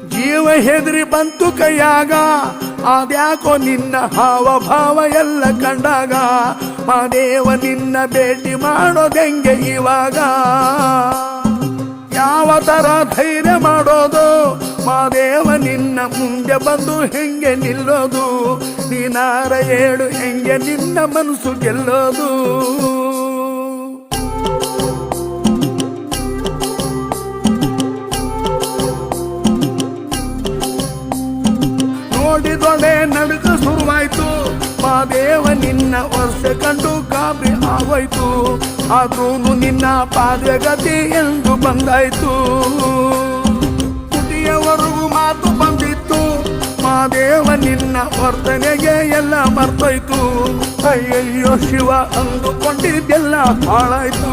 ಜೀವ ಹೆದರಿ ಬಂತು ಕೈಯಾಗ, ಅದ್ಯಾಕೋ ನಿನ್ನ ಹಾವ ಭಾವ ಎಲ್ಲ ಕಂಡಾಗ, ಮಾದೇವ ನಿನ್ನ ಭೇಟಿ ಮಾಡೋದೆಂಗೆ ಇವಾಗ, ಯಾವ ತರ ಧೈರ್ಯ ಮಾಡೋದು, ಮಾದೇವ ನಿನ್ನ ಮುಂದೆ ಬಂದು ಹೆಂಗೆ ನಿಲ್ಲೋದು, ನೀನಾರ ಹೇಳು ಹೆಂಗೆ ನಿನ್ನ ಮನಸ್ಸು ಗೆಲ್ಲೋದು. ನೋಡಿದೊಡೆ ನಡುಕ ಶುರುವಾಯ್ತು, ಮಾದೇವ ನಿನ್ನ ವರ್ಷ ಕಂಡು ಗಾಬರಿ ಆಗೋಯ್ತು, ಆದ್ರೂ ನಿನ್ನ ಪಾದಗತಿ ಎಂದು ಬಂದಾಯ್ತು. ತುಟಿಯವರೆಗೂ ಮಾತು ಬಂದಿತ್ತು, ಮಾದೇವ ನಿನ್ನ ವರ್ತನೆಗೆ ಎಲ್ಲ ಮರ್ತೋಯ್ತು. ಅಯ್ಯಯ್ಯೋ ಶಿವ ಅಂದುಕೊಂಡಿದ್ದೆಲ್ಲ ಹಾಳಾಯ್ತು.